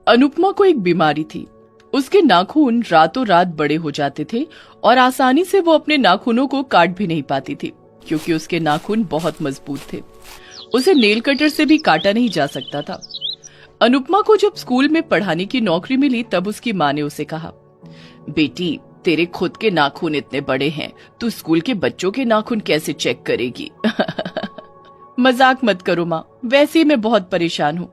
अनुपमा को एक बीमारी थी। उसके नाखून रातों रात बड़े हो जाते थे और आसानी से वो अपने नाखूनों को काट भी नहीं पाती थी, क्योंकि उसके नाखून बहुत मजबूत थे। उसे नेल कटर से भी काटा नहीं जा सकता था। अनुपमा को जब स्कूल में पढ़ाने की नौकरी मिली तब उसकी माँ ने उसे कहा, बेटी तेरे खुद के नाखून इतने बड़े हैं, तू स्कूल के बच्चों के नाखून कैसे चेक करेगी? मजाक मत करो माँ, वैसे ही मैं बहुत परेशान हूँ।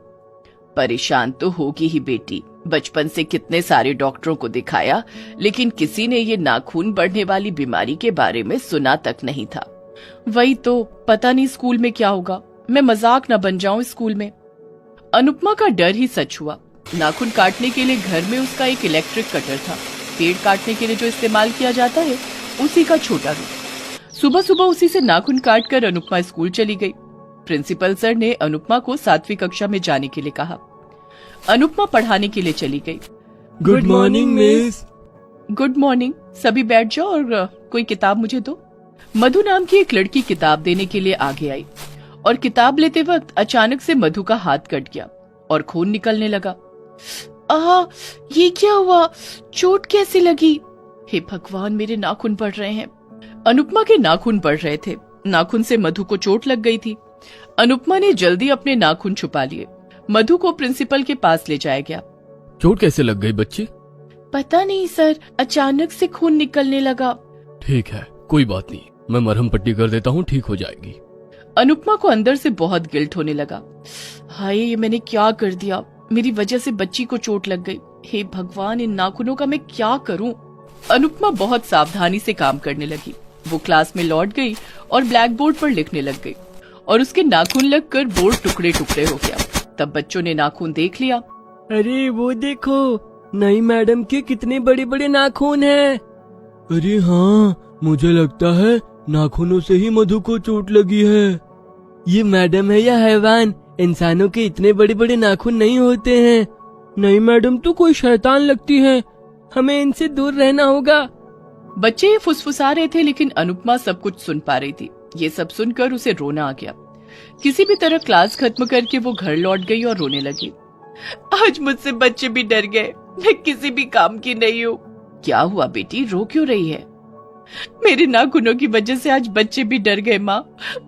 परेशान तो होगी ही बेटी, बचपन से कितने सारे डॉक्टरों को दिखाया, लेकिन किसी ने ये नाखून बढ़ने वाली बीमारी के बारे में सुना तक नहीं था। वही तो, पता नहीं स्कूल में क्या होगा, मैं मजाक न बन जाऊं स्कूल में। अनुपमा का डर ही सच हुआ। नाखून काटने के लिए घर में उसका एक इलेक्ट्रिक कटर था। पेड़ काटने के लिए जो इस्तेमाल किया जाता है उसी का छोटा रूप। सुबह सुबह उसी से नाखून काट कर अनुपमा स्कूल चली गई। प्रिंसिपल सर ने अनुपमा को 7वीं कक्षा में जाने के लिए कहा। अनुपमा पढ़ाने के लिए चली गई। Good morning miss. Good morning. सभी बैठ जाओ और कोई किताब मुझे दो। मधु नाम की एक लड़की किताब देने के लिए आगे आई और किताब लेते वक्त अचानक से मधु का हाथ कट गया और खून निकलने लगा। ये क्या हुआ? चोट कैसे लगी? हे भगवान, मेरे नाखून बढ़ रहे हैं। अनुपमा के नाखून बढ़ रहे थे। नाखून से मधु को चोट लग गई थी। अनुपमा ने जल्दी अपने नाखून छुपा लिए। मधु को प्रिंसिपल के पास ले जाया गया। चोट कैसे लग गई बच्ची? पता नहीं सर, अचानक से खून निकलने लगा। ठीक है, कोई बात नहीं, मैं मरहम पट्टी कर देता हूँ, ठीक हो जाएगी। अनुपमा को अंदर से बहुत गिल्ट होने लगा। हाय, ये मैंने क्या कर दिया? मेरी वजह से बच्ची को चोट लग गई। हे भगवान, इन नाखूनों का मैं क्या करूं? अनुपमा बहुत सावधानी से काम करने लगी। वो क्लास में लौट गई और ब्लैक बोर्ड पर लिखने लग गई और उसके नाखून लगकर बोर्ड टुकड़े टुकड़े हो गया। तब बच्चों ने नाखून देख लिया। अरे वो देखो, नई मैडम के कितने बड़े बड़े नाखून हैं। अरे हाँ, मुझे लगता है नाखूनों से ही मधु को चोट लगी है। ये मैडम है या हैवान? इंसानों के इतने बड़े बड़े नाखून नहीं होते हैं। नई मैडम तो कोई शैतान लगती है, हमें इनसे दूर रहना होगा। बच्चे ये फुसफुसा रहे थे, लेकिन अनुपमा सब कुछ सुन पा रही थी। ये सब सुनकर उसे रोना आ गया। किसी भी तरह क्लास खत्म करके वो घर लौट गई और रोने लगी। आज मुझसे बच्चे भी डर गए, मैं किसी भी काम की नहीं हूँ। क्या हुआ बेटी, रो क्यों रही है? मेरे नाखूनों की वजह से आज बच्चे भी डर गए माँ।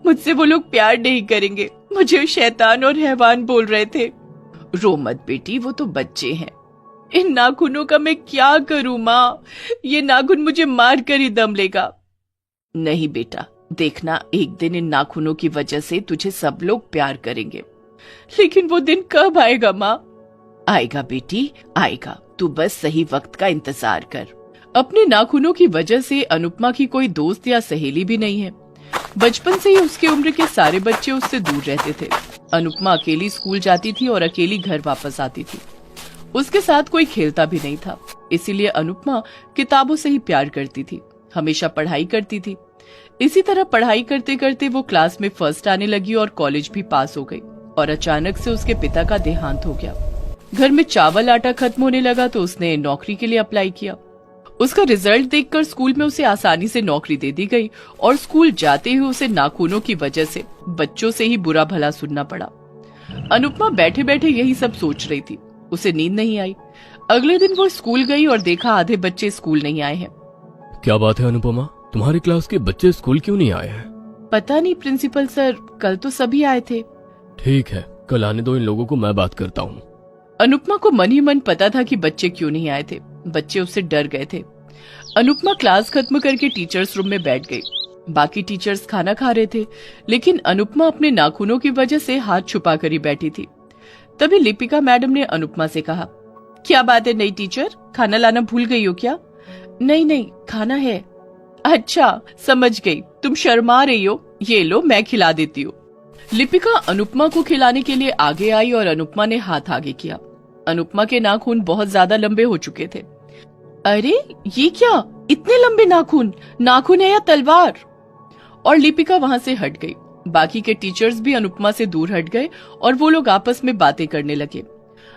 मुझसे वो लोग प्यार नहीं करेंगे, मुझे शैतान और हैवान बोल रहे थे। रो मत बेटी, वो तो बच्चे हैं। इन नाखूनों का मैं क्या करूं माँ? ये नाखून मुझे मार कर ही दम लेगा। नहीं बेटा, देखना एक दिन इन नाखूनों की वजह से तुझे सब लोग प्यार करेंगे। लेकिन वो दिन कब आएगा माँ? आएगा बेटी, आएगा। तू बस सही वक्त का इंतजार कर। अपने नाखूनों की वजह से अनुपमा की कोई दोस्त या सहेली भी नहीं है। बचपन से ही उसके उम्र के सारे बच्चे उससे दूर रहते थे। अनुपमा अकेली स्कूल जाती थी और अकेली घर वापस आती थी। उसके साथ कोई खेलता भी नहीं था। इसीलिए अनुपमा किताबों से ही प्यार करती थी, हमेशा पढ़ाई करती थी। इसी तरह पढ़ाई करते करते वो क्लास में फर्स्ट आने लगी और कॉलेज भी पास हो गई। और अचानक से उसके पिता का देहांत हो गया। घर में चावल आटा खत्म होने लगा तो उसने नौकरी के लिए अप्लाई किया। उसका रिजल्ट देखकर स्कूल में उसे आसानी से नौकरी दे दी गई और स्कूल जाते हुए उसे नाखूनों की वजह से बच्चों से ही बुरा भला सुनना पड़ा। अनुपमा बैठे बैठे यही सब सोच रही थी। उसे नींद नहीं आई। अगले दिन वो स्कूल गई और देखा आधे बच्चे स्कूल नहीं आए हैं। क्या बात है अनुपमा, तुम्हारी क्लास के बच्चे स्कूल क्यों नहीं आए हैं? पता नहीं प्रिंसिपल सर, कल तो सभी आए थे। ठीक है, कल आने दो इन लोगों को, मैं बात करता हूँ। अनुपमा को मन ही मन पता था कि बच्चे क्यों नहीं आए थे। बच्चे उससे डर गए थे। अनुपमा क्लास खत्म करके टीचर्स रूम में बैठ गई। बाकी टीचर्स खाना खा रहे थे, लेकिन अनुपमा अपने नाखूनों की वजह से हाथ छुपा कर ही बैठी थी। तभी लिपिका मैडम ने अनुपमा से कहा, क्या बात है नई टीचर, खाना लाना भूल गई हो क्या? नहीं नहीं, खाना है। अच्छा समझ गई, तुम शर्मा रही हो, ये लो मैं खिला देती हूँ। लिपिका अनुपमा को खिलाने के लिए आगे आई और अनुपमा ने हाथ आगे किया। अनुपमा के नाखून बहुत ज्यादा लंबे हो चुके थे। अरे ये क्या, इतने लंबे नाखून? नाखून है या तलवार? और लिपिका वहां से हट गई। बाकी के टीचर्स भी अनुपमा से दूर हट गए और वो लोग आपस में बातें करने लगे।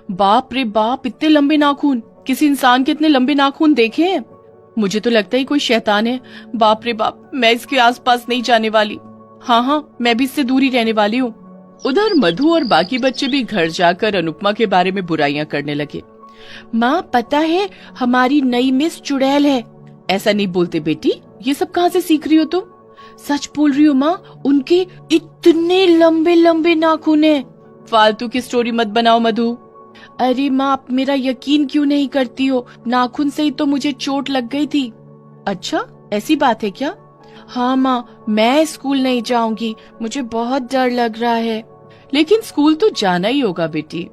बाप रे बाप, इतने लंबे नाखून! किसी इंसान के इतने लंबे नाखून देखे हैं? मुझे तो लगता है कोई शैतान है। बाप रे बाप, मैं इसके आसपास नहीं जाने वाली। हाँ, मैं भी इससे दूर ही रहने वाली हूँ। उधर मधु और बाकी बच्चे भी घर जाकर अनुपमा के बारे में बुराइयां करने लगे। माँ पता है हमारी नई मिस चुड़ैल है। ऐसा नहीं बोलते बेटी, ये सब कहाँ से सीख रही हो तुम? सच बोल रही हो माँ, उनके इतने लंबे लंबे नाखून हैं। फालतू की स्टोरी मत बनाओ मधु। अरे माँ, आप मेरा यकीन क्यों नहीं करती हो? नाखून से ही तो मुझे चोट लग गई थी। अच्छा, ऐसी बात है क्या? हाँ माँ, मैं स्कूल नहीं जाऊंगी, मुझे बहुत डर लग रहा है। लेकिन स्कूल तो जाना ही होगा बेटी।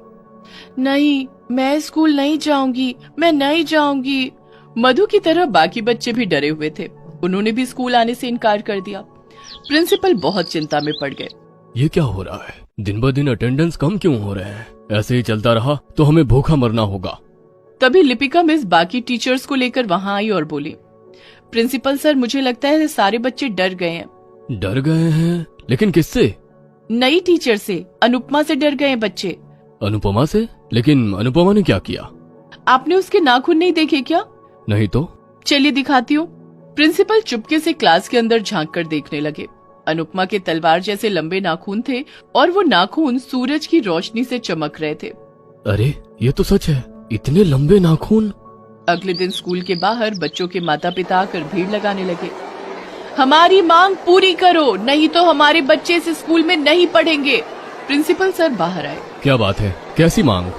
नहीं, मैं स्कूल नहीं जाऊंगी, मैं नहीं जाऊंगी। मधु की तरह बाकी बच्चे भी डरे हुए थे। उन्होंने भी स्कूल आने से इनकार कर दिया। प्रिंसिपल बहुत चिंता में पड़ गए। ये क्या हो रहा है? दिन ब दिन अटेंडेंस कम क्यों हो रहे हैं? ऐसे ही चलता रहा तो हमें भूखा मरना होगा। तभी लिपिका मिस बाकी टीचर्स को लेकर वहां आई और बोली, प्रिंसिपल सर, मुझे लगता है सारे बच्चे डर गए हैं। डर गए हैं? लेकिन किससे? नई टीचर से, अनुपमा से डर गए हैं बच्चे। अनुपमा से? लेकिन अनुपमा ने क्या किया? आपने उसके नाखून नहीं देखे क्या? नहीं तो। चलिए दिखाती हूँ। प्रिंसिपल चुपके से क्लास के अंदर झांक कर देखने लगे। अनुपमा के तलवार जैसे लंबे नाखून थे और वो नाखून सूरज की रोशनी से चमक रहे थे। अरे ये तो सच है, इतने लंबे नाखून। अगले दिन स्कूल के बाहर बच्चों के माता पिता आकर भीड़ लगाने लगे। हमारी मांग पूरी करो, नहीं तो हमारे बच्चे इस स्कूल में नहीं पढ़ेंगे। प्रिंसिपल सर बाहर आए। क्या बात है? कैसी मांग?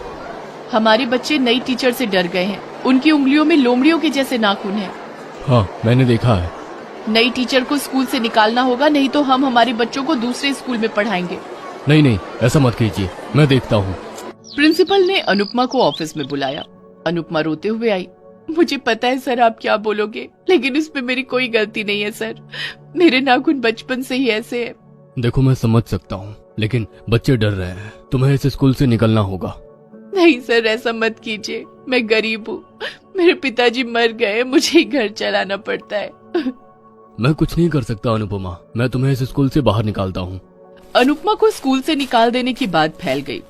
हमारे बच्चे नई टीचर से डर गए हैं। उनकी उंगलियों में लोमड़ियों के जैसे नाखून हैं। हाँ, मैंने देखा है। नई टीचर को स्कूल से निकालना होगा, नहीं तो हम हमारे बच्चों को दूसरे स्कूल में पढ़ाएंगे। नहीं नहीं, ऐसा मत कीजिए, मैं देखता हूँ। प्रिंसिपल ने अनुपमा को ऑफिस में बुलाया। अनुपमा रोते हुए आई। मुझे पता है सर आप क्या बोलोगे, लेकिन इसमें मेरी कोई गलती नहीं है सर। मेरे नाखून बचपन से ही ऐसे है। देखो, मैं समझ सकता हूँ, लेकिन बच्चे डर रहे हैं, तुम्हें इस स्कूल से निकलना होगा। नहीं सर, ऐसा मत कीजिए। मैं गरीब हूँ, मेरे पिताजी मर गए, मुझे ही घर चलाना पड़ता है। मैं कुछ नहीं कर सकता अनुपमा, मैं तुम्हें इस स्कूल से बाहर निकालता हूँ। अनुपमा को स्कूल से निकाल देने की बात फैल गई।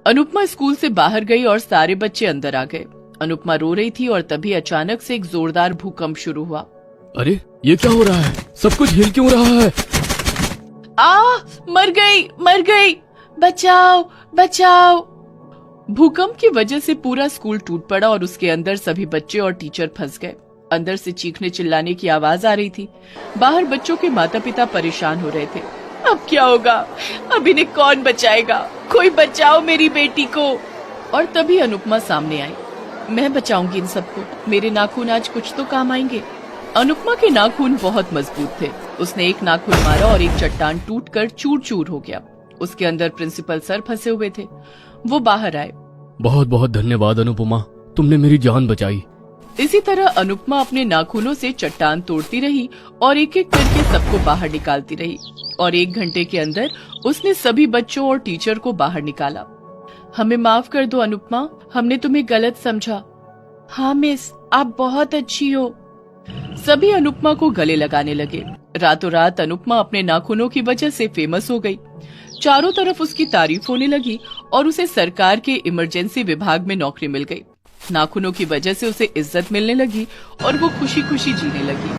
अनुपमा स्कूल से बाहर गई और सारे बच्चे अंदर आ गए। अनुपमा रो रही थी और तभी अचानक से एक जोरदार भूकंप शुरू हुआ। अरे ये क्या हो रहा है? सब कुछ हिल क्यों रहा है? मर गई, मर गई, बचाओ बचाओ। भूकंप की वजह से पूरा स्कूल टूट पड़ा और उसके अंदर सभी बच्चे और टीचर फंस गए। अंदर से चीखने चिल्लाने की आवाज आ रही थी। बाहर बच्चों के माता पिता परेशान हो रहे थे। अब क्या होगा? अब इन्हें कौन बचाएगा? कोई बचाओ मेरी बेटी को। और तभी अनुपमा सामने आई। मैं बचाऊंगी इन सबको, मेरे नाखून आज कुछ तो काम आएंगे। अनुपमा के नाखून बहुत मजबूत थे। उसने एक नाखून मारा और एक चट्टान टूटकर चूर चूर हो गया। उसके अंदर प्रिंसिपल सर फंसे हुए थे। वो बाहर आए। बहुत बहुत धन्यवाद अनुपमा, तुमने मेरी जान बचाई। इसी तरह अनुपमा अपने नाखूनों से चट्टान तोड़ती रही और एक एक करके सबको बाहर निकालती रही और 1 घंटे के अंदर उसने सभी बच्चों और टीचर को बाहर निकाला। हमें माफ कर दो अनुपमा, हमने तुम्हें गलत समझा। हाँ मिस, आप बहुत अच्छी हो। सभी अनुपमा को गले लगाने लगे। रातों रात अनुपमा अपने नाखूनों की वजह से फेमस हो गई। चारों तरफ उसकी तारीफ होने लगी और उसे सरकार के इमरजेंसी विभाग में नौकरी मिल गई। नाखूनों की वजह से उसे इज्जत मिलने लगी और वो खुशी खुशी जीने लगी।